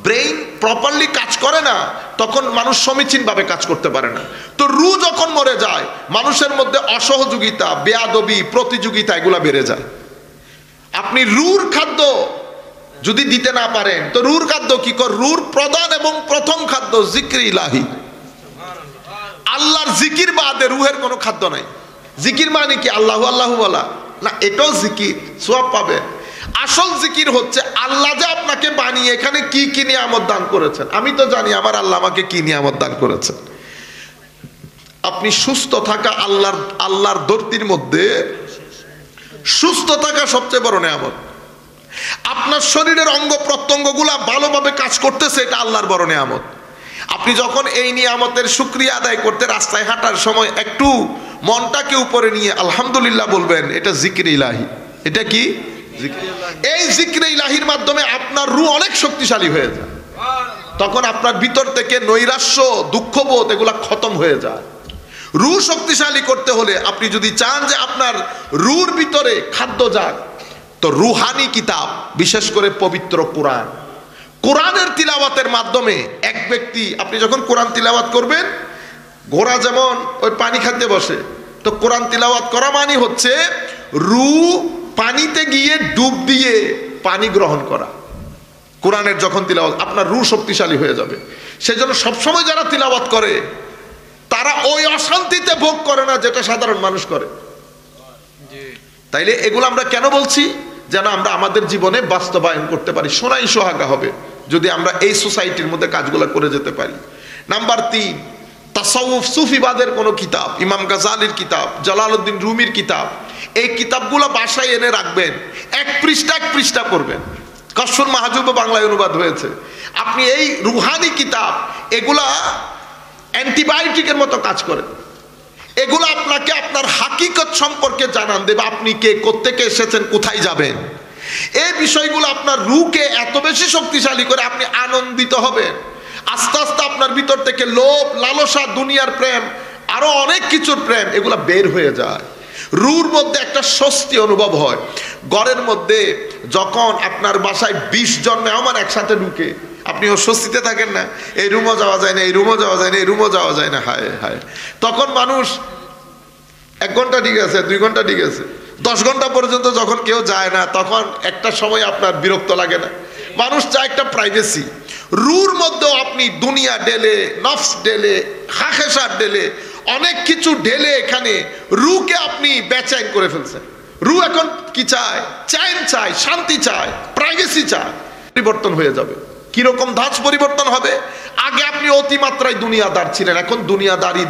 ব্রেইন প্রপারলি কাজ করে না, তখন মানুষ সমীচীনভাবে কাজ করতে পারে না। তো রু যখন মরে যায়, মানুষের মধ্যে অসহযোগিতা, বেয়াদবি, প্রতিযোগিতা, এগুলা বেড়ে যায়। আপনি রুর খাদ্য যদি দিতে না পারেন, তো রুর খাদ্য কি কর? রুর প্রধান এবং প্রথম খাদ্য জিকির ইলাহি, আল্লাহর জিকির বাদে রুহের কোনো খাদ্য নাই। জিকির মানে কি? আল্লাহু আল্লাহু বলা। না, এটাও জিকির, সওয়াব পাবেন। আসল জিকির হচ্ছে আল্লাহ যে আপনাকে বানিয়ে এখানে কি কি নিয়ামত দান করেছেন। আমি তো জানি আমার আল্লাহ আমাকে কি নিয়ামত দান করেছেন। আপনি সুস্থ থাকা আল্লাহর ধরতির মধ্যে সুস্থ থাকা সবচেয়ে বড় নিয়ামত। আপনার শরীরের অঙ্গ প্রত্যঙ্গগুলা ভালোভাবে কাজ করতেছে, এটা আল্লাহর বড় নিয়ামত। আপনি যখন এই নিয়ামতের শুকরিয়া আদায় করতে রাস্তায় হাঁটার সময় একটু মনটাকে উপরে নিয়ে আলহামদুলিল্লাহ বলবেন, এটা জিকির ইলাহি। এটা কি? এই জিকির ইলাহির মাধ্যমে আপনার রূহ অনেক শক্তিশালী হয়ে যায়। তখন আপনার ভিতর থেকে নৈরাশ্য, দুঃখবোধ এগুলা খতম হয়ে যায়। রূহ শক্তিশালী করতে হলে আপনি যদি চান যে আপনার রূহর ভিতরে খাদ্য যাক, তো রুহানি কিতাব, বিশেষ করে পবিত্র কোরআন, কোরআনের তিলাওয়াতের মাধ্যমে এক ব্যক্তি, আপনি যখন কোরআন তিলাওয়াত করবেন, ঘোড়া যেমন ওই পানি খাইতে বসে, তো কোরআন তিলাওয়াত করা মানে হচ্ছে রূহ পানিতে গিয়ে ডুব দিয়ে পানি গ্রহণ করা। কোরআনের যখন তিলাওয়াত, আপনার রূহ শক্তিশালী হয়ে যাবে। সেজন্য সবসময় যারা তিলাওয়াত করে তারা ওই অশান্তিতে ভোগ করে না যেটা সাধারণ মানুষ করে। তাইলে এগুলো আমরা কেন বলছি? যেন আমরা আমাদের জীবনে বাস্তবায়ন করতে পারি। সোনাই সোহাগা হবে যদি আমরা এই সোসাইটির মধ্যে কাজগুলো করে যেতে পারি। নাম্বার 3, তাসাউফ, সুফিবাদের কোনো কিতাব, ইমাম গাজালির কিতাব, জালালউদ্দিন রুমির কিতাব, এই কিতাবগুলো বাসায় এনে রাখবেন, এক পৃষ্ঠা পড়বেন। কসর মাহজুব বাংলায় অনুবাদ হয়েছে। আপনি এই রুহানি কিতাব, এগুলা অ্যান্টিবায়োটিকের মতো কাজ করে। এগুলো আপনাকে আপনার হাকিকত সম্পর্কে জানান দেবে, আপনি কে, কোত্থেকে এসেছেন, কোথায় যাবেন। এই বিষয়গুলো আপনার রূহকে এত বেশি শক্তিশালী করে আপনি আনন্দিত হবেন। আস্তে আস্তে আপনার ভিতর থেকে লোভ, লালসা, দুনিয়ার প্রেম, আরো অনেক কিছুর প্রেম, এগুলা বের হয়ে যায়। রূহর মধ্যে একটা স্বস্তি অনুভব হয়। ঘরের মধ্যে যখন আপনার বাসায় 20 জন মেহমান একসাথে ঢুকে, আপনি স্বস্তিতে থাকেন না, এই রুমও যাওয়া যায় না, এই রুমও যাওয়া যায় না, এই রুমও যাওয়া যায় না, হায় হায়। তখন মানুষ 1 ঘন্টা ঠিক আছে, 2 ঘন্টা ঠিক আছে, 10 ঘন্টা পর্যন্ত যখন কেউ যায় না, তখন একটা সময় আপনার বিরক্ত লাগে না? মানুষ চায় একটা প্রাইভেসি। রুর মধ্যেও আপনি দুনিয়া ঢেলে, নফস ঢেলে, হাখেসার ঢেলে, অনেক কিছু ঢেলে এখানে রুকে আপনি বেচैन করে ফেলছেন। রু এখন কি চায়? চैन চায়, শান্তি চায়, প্রাইভেসি চায়। পরিবর্তন হয়ে যাবে। কিরকম ধাঁচ পরিবর্তন হবে? আগে আপনি অতিমাত্রায় দুনিয়াদার ছিলেন, এখন দুনিয়াদারি,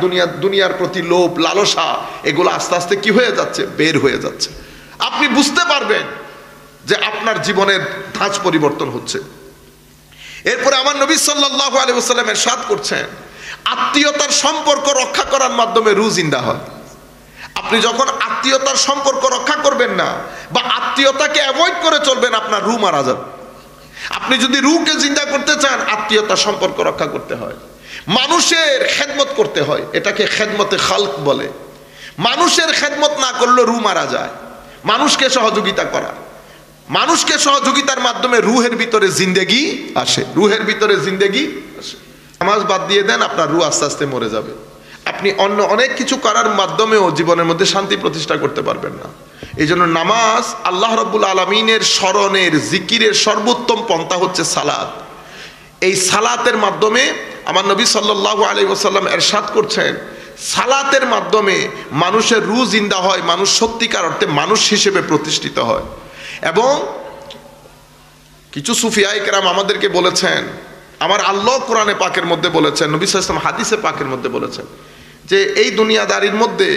দুনিয়ার প্রতি লোভ, লালসা, এগুলো আস্তে আস্তে কি হয়ে যাচ্ছে? বের হয়ে যাচ্ছে। আপনি বুঝতে পারবেন যে আপনার জীবনের ধাঁচ পরিবর্তন হচ্ছে। এরপরে আমার নবী সাল্লাল্লাহু আলাইহি ওয়াসাল্লাম ইরশাদ করছেন, আত্মীয়তার সম্পর্ক রক্ষা করার মাধ্যমে রূহ জিন্দা হয়। আপনি যখন আত্মীয়তার সম্পর্ক রক্ষা করবেন না বা আত্মীয়তাকে অ্যাভয়েড করে চলবেন, আপনার রূহ মারা যাবে। আপনি যদি রূহকে জিন্দা করতে চান, আত্মীয়তার সম্পর্ক রক্ষা করতে হয়, মানুষের খেদমত করতে হয়। এটাকে খেদমতে খালক বলে। মানুষের খেদমত না করলে রূহ মারা যায়। মানুষকে সহযোগিতা করা, মানুষকে সহযোগিতার মাধ্যমে রূহের ভিতরে জিন্দেগি আসে। রূহের ভিতরে জিন্দেগি আসে। নামাজ বাদ দিয়ে দেন, আপনার রূহ আস্তে আস্তে মরে যাবে। আপনি অন্য অনেক কিছু করার মাধ্যমেও জীবনের মধ্যে শান্তি প্রতিষ্ঠা করতে পারবেন না। এই জন্য নামাজ, আল্লাহ রাব্বুল আলামিনের স্মরণের, জিকিরের সর্বোত্তম পন্থা হচ্ছে সালাত। এই সালাতের মাধ্যমে আমার নবী সাল্লাল্লাহু আলাইহি ওয়াসাল্লাম ইরশাদ করছেন, সালাতের মাধ্যমে মানুষের রূহ জিন্দা হয়, মানুষ সত্যিকার অর্থে মানুষ হিসেবে প্রতিষ্ঠিত হয়। এবং কিছু সুফিয়ায়ে কেরাম আমাদেরকে বলেছেন, আমার আল্লাহ কোরআনে পাকের মধ্যে বলেছেন, নবী সাল্লাল্লাহু আলাইহি ওয়াসাল্লাম হাদিসে পাকের মধ্যে বলেছেন যে এই দুনিয়াদারির মধ্যে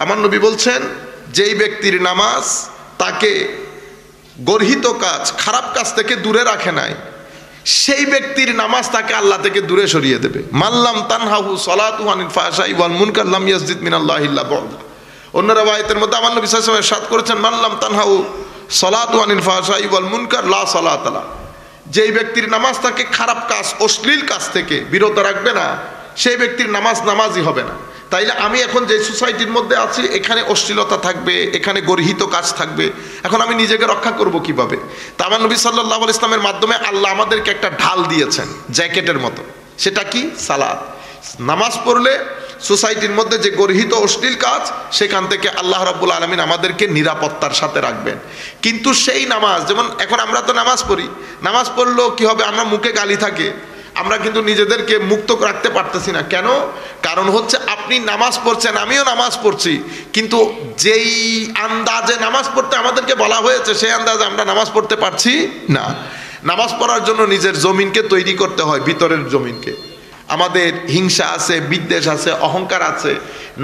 আমার নবী বলছেন, যেই ব্যক্তির নামাজ তাকে গর্হিত কাজ, খারাপ কাজ থেকে দূরে রাখে নাই, সেই ব্যক্তির নামাজ তাকে আল্লাহ থেকে দূরে সরিয়ে দেবে। মাল্লাম তানহাহু সালাতুহু আনিল ফাহশাই ওয়াল মুনকার লাম ইয়াসজিদ মিনাল্লাহি ইল্লা বু'দা। অন্য রাওয়ায়াতের মধ্যে আমার নবী সাল্লাল্লাহু আলাইহি ওয়াসাল্লাম ইরশাদ করেছেন, মাল্লাম তানহাহু সালাতুহু আনিল ফাহশাই ওয়াল মুনকার লা সালাতা লা। যেই ব্যক্তির নামাজ তাকে খারাপ কাজ, অশ্লীল কাজ থেকে বিরত রাখবে না, সেই ব্যক্তির নামাজই হবে না। তাইলে আমি এখন যে সোসাইটির মধ্যে আছি, এখানে অশ্লীলতা থাকবে, এখানে গর্হিত কাজ থাকবে, এখন আমি নিজেকে রক্ষা করব কিভাবে? তা আমার নবী সাল্লাল্লাহু আলাইহি ওয়াসাল্লামের মাধ্যমে আল্লাহ আমাদেরকে একটা ঢাল দিয়েছেন, জ্যাকেটের মতো। সেটা কি? সালাত। নামাজ পড়লে সোসাইটির মধ্যে যে গর্হিত অশ্লীল কাজ, সেখান থেকে আল্লাহ রাব্বুল আলামিন আমাদেরকে নিরাপত্তার সাথে রাখবেন। কিন্তু সেই নামাজ, যেমন এখন আমরা তো নামাজ পড়ি, নামাজ পড়লেও কি হবে? আমরা মুখে গালি থাকে, আমরা কিন্তু নিজেদেরকে মুক্ত রাখতে পারতেছি না। কেন? কারণ হচ্ছে আপনি নামাজ পড়ছেন, আমিও নামাজ পড়ছি, কিন্তু যেই আন্দাজে নামাজ পড়তে আমাদেরকে বলা হয়েছে সেই আন্দাজে আমরা নামাজ পড়তে পারছি না। নামাজ পড়ার জন্য নিজের জমিনকে তৈরি করতে হয়, ভিতরের জমিনকে। আমাদের হিংসা আছে, বিদ্বেষ আছে, অহংকার আছে।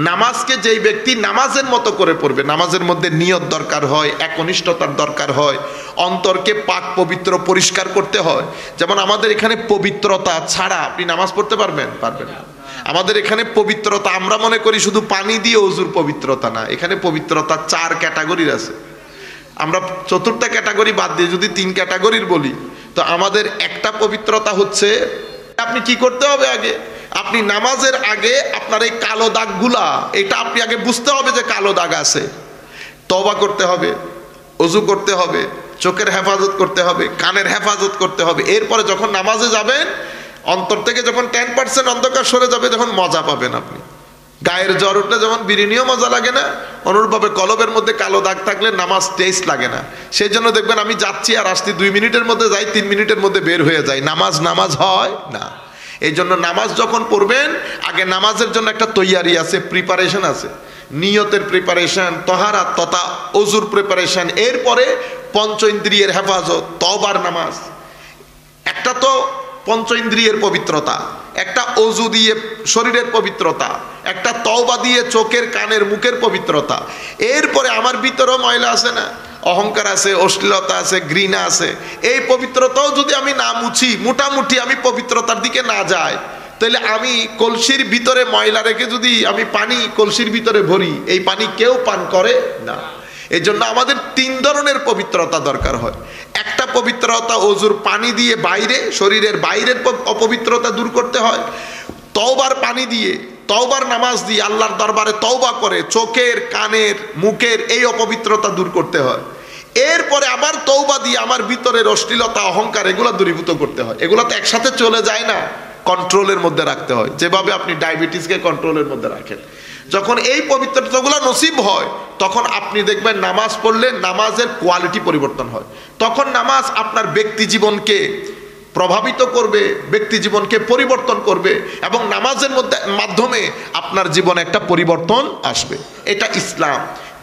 নামাজকে যেই ব্যক্তি নামাজের মতো করে পড়বে, নামাজের মধ্যে নিয়ত দরকার হয়, একনিষ্ঠতার দরকার হয়, অন্তরকে পাক পবিত্র পরিষ্কার করতে হয়। যেমন আমাদের এখানে পবিত্রতা ছাড়া আপনি নামাজ পড়তে পারবেন না। আমাদের এখানে পবিত্রতা আমরা মনে করি শুধু পানি দিয়ে ওযুর পবিত্রতা না, এখানে পবিত্রতা 4 ক্যাটাগরির আছে। আমরা 4টা ক্যাটাগরি বাদ দিয়ে যদি 3 ক্যাটাগরির বলি, তো আমাদের একটা পবিত্রতা হচ্ছে, আপনি কি করতে হবে আগে, আপনি নামাজের আগে আপনার এই কালো দাগগুলা, এটা আপনি আগে বুঝতে হবে যে কালো দাগ আছে, তওবা করতে হবে, ওযু করতে হবে, চোখের হেফাজত করতে হবে, কানের হেফাজত করতে হবে। এরপরে যখন নামাজে যাবেন, অন্তর থেকে যখন 10% অন্ধকার সরে যাবে, যখন মজা পাবেন আপনি। গায়ের জ্বর উঠলে যেমন বিরিনিও মজা লাগে না, অনুরূপভাবে কলবের মধ্যে কালো দাগ থাকলে নামাজ টেস্ট লাগে না। সেই জন্য দেখবেন আমি যাচ্ছি আর আসছি, 2 মিনিটের মধ্যে যাই, 3 মিনিটের মধ্যে বের হয়ে যায়, নামাজ হয় না। এই জন্য নামাজ যখন পড়বেন, আগে নামাজের জন্য একটা তৈয়ারি আছে, প্রিপারেশন আছে, নিয়তের প্রিপারেশন, তহারাত তথা ওযুর প্রিপারেশন, এরপরে পঞ্চ ইন্দ্রিয়ের হেফাজত, তওবার নামাজ। একটা তো পঞ্চ ইন্দ্রিয়ের পবিত্রতা, একটা ওযু দিয়ে শরীরের পবিত্রতা, একটা তওবা দিয়ে চোখের কানের মুখের পবিত্রতা। এরপরে আমার ভিতরেও ময়লা আছে না, অহংকার আছে, অশ্লীলতা আছে, ঘৃণা আছে। এই পবিত্রতাও যদি আমি না মুছি, মোটামুটি আমি পবিত্রতার দিকে না যাই, তাহলে আমি কলসির ভিতরে ময়লা রেখে যদি আমি পানি কলসির ভিতরে ভরি, এই পানি কেউ পান করে না। এই জন্য আমাদের 3 ধরনের পবিত্রতা দরকার হয়। একটা পবিত্রতা ওযুর পানি দিয়ে বাইরে, শরীরের বাইরের অপবিত্রতা দূর করতে হয়। তওবার পানি দিয়ে, তওবার নামাজ দিয়ে আল্লাহর দরবারে তওবা করে চোখের, কানের, মুখের এই অপবিত্রতা দূর করতে হয়। এরপরে আবার তওবা দিয়ে আমার ভিতরের অশ্লীলতা, অহংকার এগুলো দূরীভূত করতে হয়। এগুলো তো একসাথে চলে যায় না, কন্ট্রোলের মধ্যে রাখতে হয়। যেভাবে আপনি ডায়াবেটিসকে কন্ট্রোলের মধ্যে রাখেন, যখন এই পবিত্রতাগুলো নসিব হয়, তখন আপনি দেখবেন নামাজ পড়লে নামাজের কোয়ালিটি পরিবর্তন হয়। তখন নামাজ আপনার ব্যক্তি জীবনকে প্রভাবিত করবে, ব্যক্তি জীবনকে পরিবর্তন করবে, এবং নামাজের মাধ্যমে আপনার জীবনে একটা পরিবর্তন আসবে। এটা ইসলাম।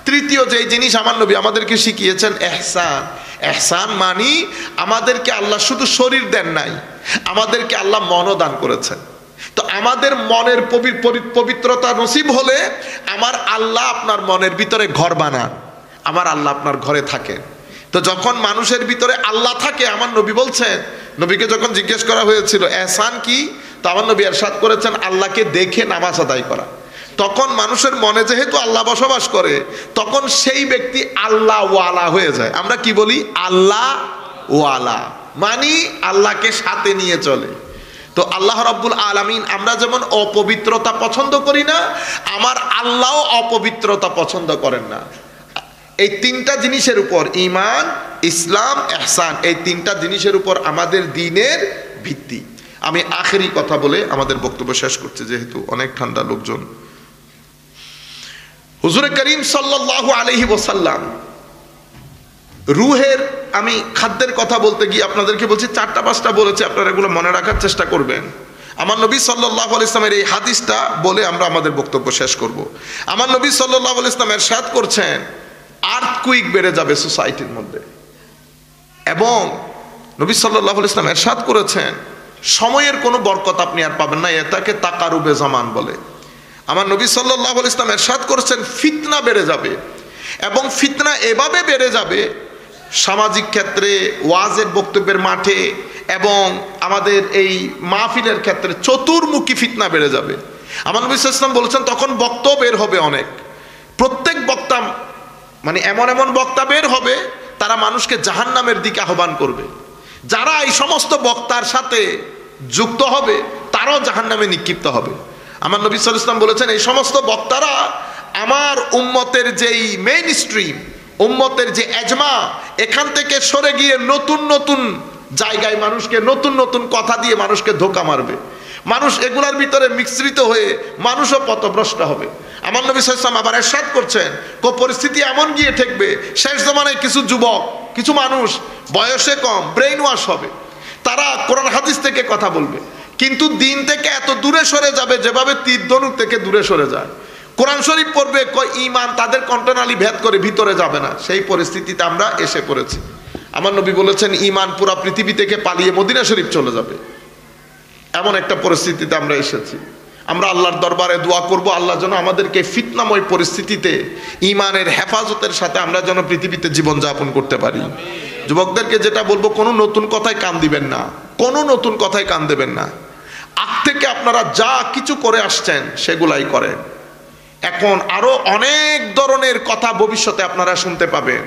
তৃতীয় যে জিনিস আমার নবী আমাদেরকে শিখিয়েছেন, ইহসান। ইহসান মানি আমাদেরকে আল্লাহ শুধু শরীর দেন নাই, আমাদেরকে আল্লাহ মনও দান করেছেন। তো আমাদের মনের পবিত্রতা নসিব হলে আমার আল্লাহ আপনার মনের ভিতরে ঘর বানান, আমার আল্লাহ আপনার ঘরে থাকেন। তো যখন মানুষের ভিতরে আল্লাহ থাকে, আমার নবী বলছেন, নবীকে যখন জিজ্ঞেস করা হয়েছিল ইহসান কি, তো আমার নবী ইরশাদ করেছেন আল্লাহকে দেখে নামাজ আদায় করা। তখন মানুষের মনে যেহেতু আল্লাহ বসবাস করে, তখন সেই ব্যক্তি আল্লাহ ওয়ালা হয়ে যায়। আমরা কি বলি? আল্লাহ ওয়ালা, মানি আল্লাহকে সাথে নিয়ে চলে। তো আল্লাহ রাব্বুল আলামিন, আমরা যেমন অপবিত্রতা পছন্দ করি না, আমার আল্লাহও অপবিত্রতা পছন্দ করেন না। এই 3টা জিনিসের উপর, ঈমান, ইসলাম, ইহসান, এই 3টা জিনিসের উপর আমাদের দ্বীনের ভিত্তি। আমি আখেরি কথা বলে আমাদের বক্তব্য শেষ করছি, যেহেতু অনেক ঠান্ডা লোকজন। হুজুর করিম সাল্লাল্লাহু আলাইহি ওয়াসাল্লাম রুহের, আমি খাদ্যের কথা বলতে গিয়ে আপনাদেরকে বলছি 4টা-5টা বলেছি, আপনারা এগুলো মনে রাখার চেষ্টা করবেন। আমার নবী সাল্লাল্লাহু আলাইহি ওয়াসাল্লামের এই হাদিসটা বলে আমরা আমাদের বক্তব্য শেষ করব। আমার নবী সাল্লাল্লাহু আলাইহি ওয়াসাল্লাম ইরশাদ করছেন, আর্থকুইক বেড়ে যাবে সোসাইটির মধ্যে, এবং নবী সাল্লাল্লাহু আলাইহি ওয়াসাল্লাম ইরশাদ করেছেন সময়ের কোনো বরকত আপনি আর পাবেন না, এটাকে তাকারুবে জামান বলে। আমার নবী সাল্লাল্লাহু আলাইহি ওয়াসাল্লাম ইরশাদ করেছেন ফিতনা বেড়ে যাবে, এবং ফিতনা এভাবে বেড়ে যাবে সামাজিক ক্ষেত্রে, ওয়াজের বক্তব্যের মাঠে, এবং আমাদের এই মাহফিলের ক্ষেত্রে চতুর্মুখী ফিতনা বেড়ে যাবে। আমার নবী সাল্লাল্লাহু আলাইহি ওয়াসাল্লাম বলেছেন তখন বক্তা বের হবে অনেক, প্রত্যেক বক্তা মানে এমন এমন বক্তা বের হবে তারা মানুষকে জাহান্নামের দিকে আহ্বান করবে। যারা এই সমস্ত বক্তার সাথে যুক্ত হবে তারাও জাহান্নামে নিক্ষিপ্ত হবে। আমার নবী সাল্লাল্লাহু আলাইহি ওয়াসাল্লাম বলেছেন এই সমস্ত বক্তারা আমার উম্মতের যেই মেইন স্ট্রিম, উম্মতের যে এজমা, এখান থেকে সরে গিয়ে নতুন নতুন জায়গায় মানুষকে নতুন নতুন কথা দিয়ে মানুষকে ধোঁকা মারবে। মানুষ এগুলার ভিতরে মিশ্রিত হয়ে মানুষও পথভ্রষ্ট হবে। আমার নবী সাল্লাল্লাহু আলাইহি ওয়াসাল্লাম আবার ইরশাদ করছেন, পরিস্থিতি এমন গিয়ে ঠেকবে শেষ জমানায় কিছু যুবক, কিছু মানুষ বয়সে কম, ব্রেইন ওয়াশ হবে, তারা কোরআন হাদিস থেকে কথা বলবে, কিন্তু দিন থেকে এত দূরে সরে যাবে যেভাবে তীর ধনুক থেকে দূরে সরে যায়। কোরআন শরীফ পড়বে, ঈমান তাদের কণ্ঠনালী ভেদ করে ভিতরে যাবে না। সেই পরিস্থিতিতে আমরা এসে পড়েছি। আমার নবী বলেছেন ঈমান পুরা পৃথিবী থেকে পালিয়ে মদিনা শরীফ চলে যাবে, এমন একটা পরিস্থিতিতে আমরা এসেছি। আমরা আল্লাহর দরবারে দোয়া করব, আল্লাহ যেন আমাদেরকে ফিতনাময় পরিস্থিতিতে ঈমানের হেফাজতের সাথে আমরা যেন পৃথিবীতে জীবন যাপন করতে পারি। যুবকদেরকে যেটা বলবো, কোনো নতুন কথায় কান দিবেন না, কোনো নতুন কথায় কান দেবেন না। আগ থেকে আপনারা যা কিছু করে আসছেন সেগুলাই করেন। এখন আরো অনেক ধরনের কথা ভবিষ্যতে আপনারা শুনতে পাবেন।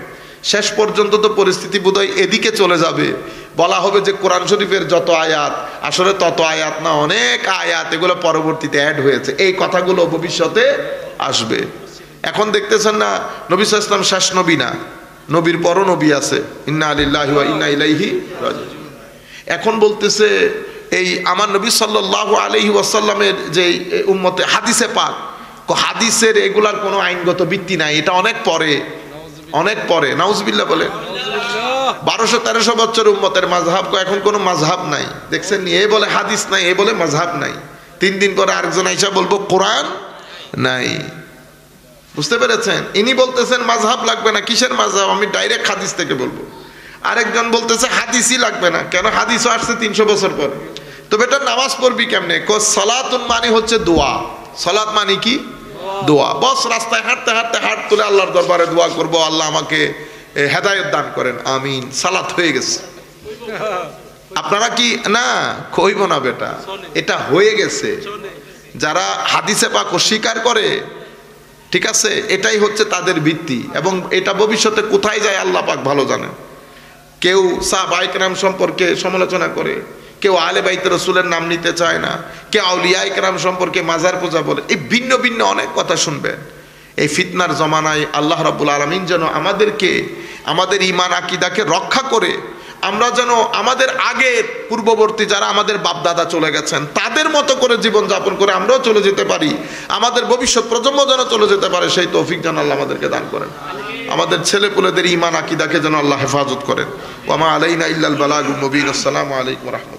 শেষ পর্যন্ত তো পরিস্থিতি বোধহয় এদিকে চলে যাবে, বলা হবে যে কোরআন শরীফের যত আয়াত, আসলে তত আয়াত না, অনেক আয়াত এগুলো পরবর্তীতে অ্যাড হয়েছে। এই কথাগুলো ভবিষ্যতে আসবে। এখন দেখতেছেন না, নবী সাল্লাল্লাহু আলাইহি ওয়াসাল্লাম শেষ নবী না, নবীর পরও নবী আছে, ইন্না লিল্লাহি ওয়া ইন্না ইলাইহি রাজিউন। এখন বলতেছে এই আমার নবী সাল্লাল্লাহু আলাইহি ওয়াসাল্লামের যে উম্মতে হাদিসে পাক, হাদিসের এগুলার কোনো আইনগত ভিত্তি নাই, এটা অনেক পরে, অনেক পরে। নাউজুবিল্লাহ বলে 1200-1300 বছর উম্মতের মাযহাব, এখন কোনো মাযহাব নাই। দেখছেন, এ বলে হাদিস নাই, এ বলে মাযহাব নাই। 3 দিন পরে আরেকজন আইসা বলবো কোরআন নাই। বুঝতে পেরেছেন? ইনি বলতেছেন মাযহাব লাগবে না। কিসের মাযহাব? আমি ডাইরেক্ট হাদিস থেকে বলবো। আরেকজন বলতেছে হাদিসই লাগবে না। কেন? হাদিসও আসছে 300 বছর পরে। তো বেটা নামাজ পড়বি কেমনে? সালাতুন মানে হচ্ছে দোয়া। সালাত মানে কি? দোয়া। বস রাস্তায় হাঁটতে হাঁটতে হাত তুলে আল্লাহর দরবারে দোয়া করবো, আল্লাহ আমাকে হেদায়েত দান করেন, আমিন, সালাত হয়ে গেছে। আপনারা কি না কইব না বেটা, এটা হয়ে গেছে। যারা হাদিসে পাক স্বীকার করে, ঠিক আছে, এটাই হচ্ছে তাদের ভিত্তি। এবং এটা ভবিষ্যতে কোথায় যায় আল্লাহ পাক ভালো জানেন। কেউ সাহাবায়ে কেরাম সম্পর্কে সমালোচনা করে, কেউ আলে বাইত রাসূলের নাম নিতে চায় না, কেউ আউলিয়ায়ে কেরাম সম্পর্কে মাজার পূজা বলে। এই ভিন্ন ভিন্ন অনেক কথা শুনবেন। এই ফিতনার জমানায় আল্লাহ রাব্বুল আলামিন যেন আমাদেরকে, আমাদের ঈমান আকীদাকে রক্ষা করে আমরা যেন আমাদের আগের পূর্ববর্তী যারা আমাদের বাপদাদা চলে গেছেন তাদের মতো করে জীবন যাপন করে আমরাও চলে যেতে পারি, আমাদের ভবিষ্যৎ প্রজন্ম যেন চলে যেতে পারে, সেই তৌফিক যেন আল্লাহ আমাদেরকে দান করেন। আমাদের ছেলেপুলেদের ঈমান আকীদাকে যেন আল্লাহ হেফাজত করেন। ওয়া মা আলাইনা ইল্লাল বালাগুল মুবিন। আসসালামু আলাইকুম ওয়া রাহমাতুল্লাহ।